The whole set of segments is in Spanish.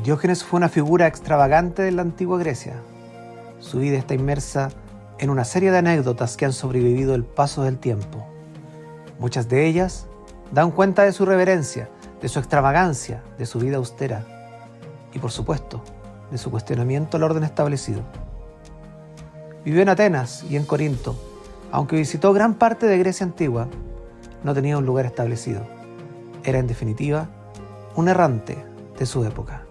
Diógenes fue una figura extravagante de la antigua Grecia. Su vida está inmersa en una serie de anécdotas que han sobrevivido el paso del tiempo. Muchas de ellas dan cuenta de su reverencia, de su extravagancia, de su vida austera y, por supuesto, de su cuestionamiento al orden establecido. Vivió en Atenas y en Corinto. Aunque visitó gran parte de Grecia antigua, no tenía un lugar establecido. Era, en definitiva, un errante de su época.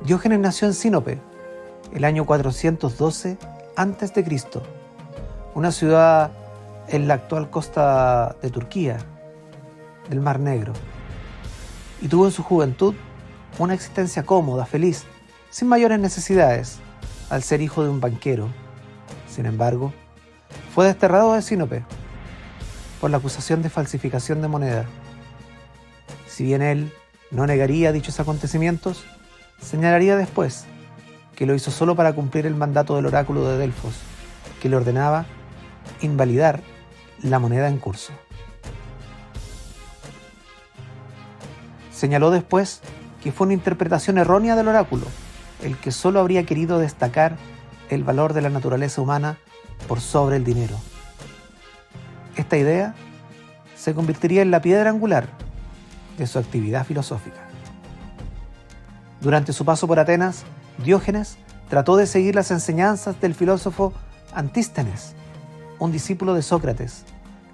Diógenes nació en Sinope, el año 412 a.C., una ciudad en la actual costa de Turquía, del Mar Negro, y tuvo en su juventud una existencia cómoda, feliz, sin mayores necesidades, al ser hijo de un banquero. Sin embargo, fue desterrado de Sinope por la acusación de falsificación de moneda. Si bien él no negaría dichos acontecimientos, señalaría después que lo hizo solo para cumplir el mandato del oráculo de Delfos, que le ordenaba invalidar la moneda en curso. Señaló después que fue una interpretación errónea del oráculo, el que solo habría querido destacar el valor de la naturaleza humana por sobre el dinero. Esta idea se convertiría en la piedra angular de su actividad filosófica. Durante su paso por Atenas, Diógenes trató de seguir las enseñanzas del filósofo Antístenes, un discípulo de Sócrates,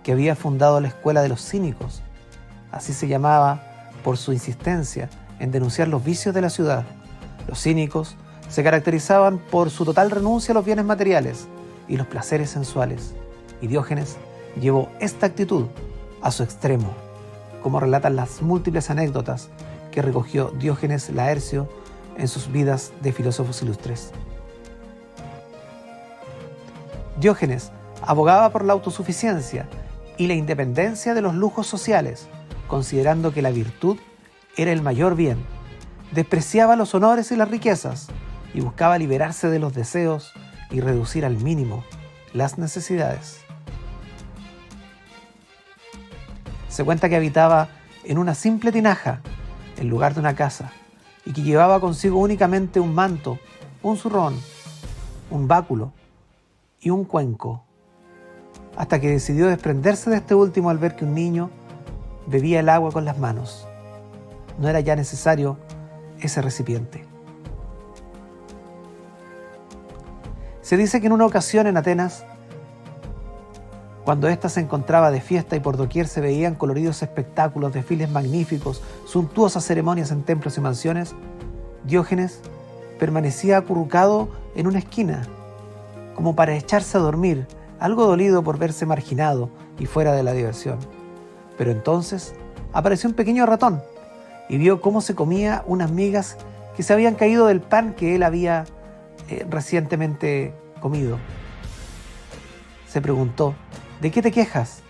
que había fundado la escuela de los cínicos. Así se llamaba por su insistencia en denunciar los vicios de la ciudad. Los cínicos se caracterizaban por su total renuncia a los bienes materiales y los placeres sensuales, y Diógenes llevó esta actitud a su extremo, como relatan las múltiples anécdotas que recogió Diógenes Laercio en sus vidas de filósofos ilustres. Diógenes abogaba por la autosuficiencia y la independencia de los lujos sociales, considerando que la virtud era el mayor bien. Despreciaba los honores y las riquezas y buscaba liberarse de los deseos y reducir al mínimo las necesidades. Se cuenta que habitaba en una simple tinaja en lugar de una casa y que llevaba consigo únicamente un manto, un zurrón, un báculo y un cuenco, hasta que decidió desprenderse de este último al ver que un niño bebía el agua con las manos. No era ya necesario ese recipiente. Se dice que en una ocasión en Atenas, cuando ésta se encontraba de fiesta y por doquier se veían coloridos espectáculos, desfiles magníficos, suntuosas ceremonias en templos y mansiones, Diógenes permanecía acurrucado en una esquina, como para echarse a dormir, algo dolido por verse marginado y fuera de la diversión. Pero entonces apareció un pequeño ratón y vio cómo se comía unas migas que se habían caído del pan que él había recientemente comido. Se preguntó: ¿de qué te quejas?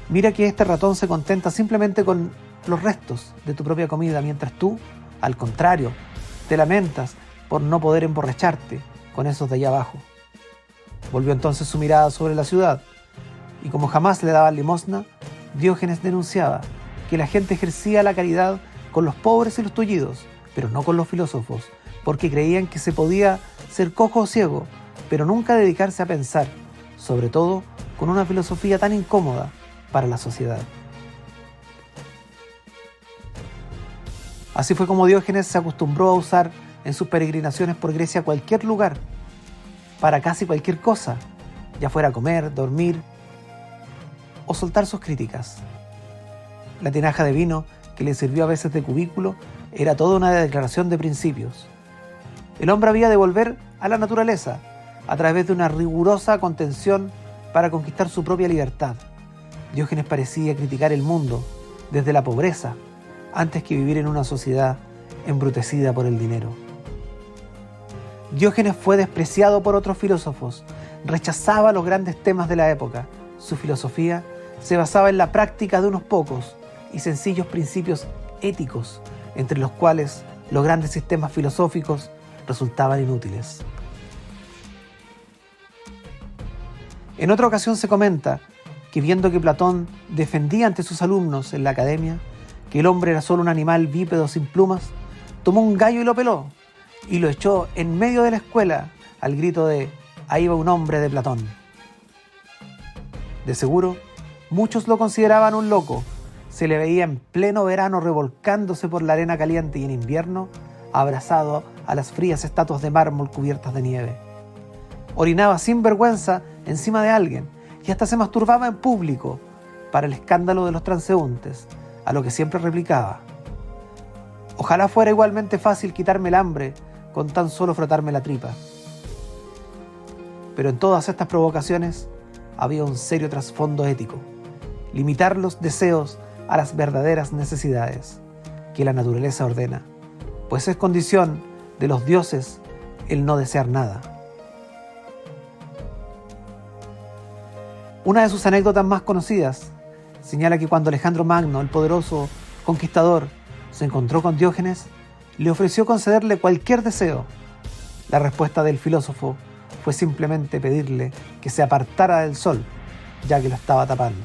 Mira que este ratón se contenta simplemente con los restos de tu propia comida, mientras tú, al contrario, te lamentas por no poder emborracharte con esos de allá abajo. Volvió entonces su mirada sobre la ciudad, y como jamás le daban limosna, Diógenes denunciaba que la gente ejercía la caridad con los pobres y los tullidos, pero no con los filósofos, porque creían que se podía ser cojo o ciego, pero nunca dedicarse a pensar, sobre todo con una filosofía tan incómoda para la sociedad. Así fue como Diógenes se acostumbró a usar en sus peregrinaciones por Grecia cualquier lugar, para casi cualquier cosa, ya fuera comer, dormir o soltar sus críticas. La tinaja de vino que le sirvió a veces de cubículo era toda una declaración de principios. El hombre había de volver a la naturaleza a través de una rigurosa contención para conquistar su propia libertad. Diógenes parecía criticar el mundo desde la pobreza antes que vivir en una sociedad embrutecida por el dinero. Diógenes fue despreciado por otros filósofos, rechazaba los grandes temas de la época. Su filosofía se basaba en la práctica de unos pocos y sencillos principios éticos, entre los cuales los grandes sistemas filosóficos resultaban inútiles. En otra ocasión se comenta que viendo que Platón defendía ante sus alumnos en la academia que el hombre era solo un animal bípedo sin plumas, tomó un gallo y lo peló, y lo echó en medio de la escuela al grito de «Ahí va un hombre de Platón». De seguro, muchos lo consideraban un loco. Se le veía en pleno verano revolcándose por la arena caliente y en invierno abrazado a las frías estatuas de mármol cubiertas de nieve. Orinaba sin vergüenza encima de alguien y hasta se masturbaba en público para el escándalo de los transeúntes, a lo que siempre replicaba: «Ojalá fuera igualmente fácil quitarme el hambre con tan solo frotarme la tripa». Pero en todas estas provocaciones había un serio trasfondo ético: limitar los deseos a las verdaderas necesidades que la naturaleza ordena, pues es condición de los dioses el no desear nada. Una de sus anécdotas más conocidas señala que cuando Alejandro Magno, el poderoso conquistador, se encontró con Diógenes, le ofreció concederle cualquier deseo. La respuesta del filósofo fue simplemente pedirle que se apartara del sol, ya que lo estaba tapando.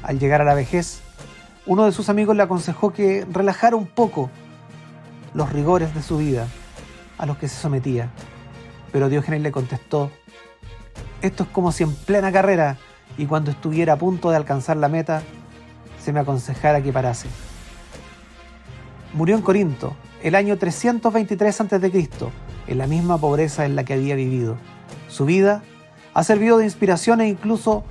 Al llegar a la vejez, uno de sus amigos le aconsejó que relajara un poco los rigores de su vida a los que se sometía, pero Diógenes le contestó: «Esto es como si en plena carrera y cuando estuviera a punto de alcanzar la meta, se me aconsejara que parase». Murió en Corinto el año 323 a.C., en la misma pobreza en la que había vivido. Su vida ha servido de inspiración e incluso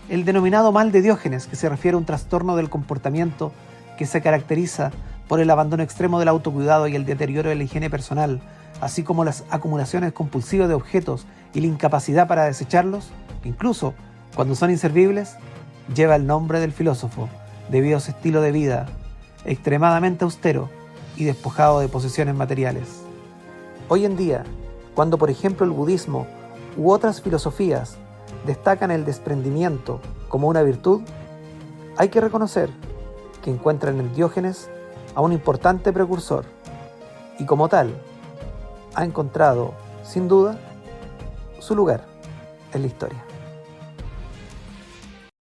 el denominado mal de Diógenes, que se refiere a un trastorno del comportamiento que se caracteriza por el abandono extremo del autocuidado y el deterioro de la higiene personal, así como las acumulaciones compulsivas de objetos y la incapacidad para desecharlos, incluso cuando son inservibles, lleva el nombre del filósofo debido a su estilo de vida extremadamente austero y despojado de posesiones materiales. Hoy en día, cuando por ejemplo el budismo u otras filosofías destacan el desprendimiento como una virtud, hay que reconocer que encuentran en Diógenes a un importante precursor y como tal ha encontrado, sin duda, su lugar en la historia.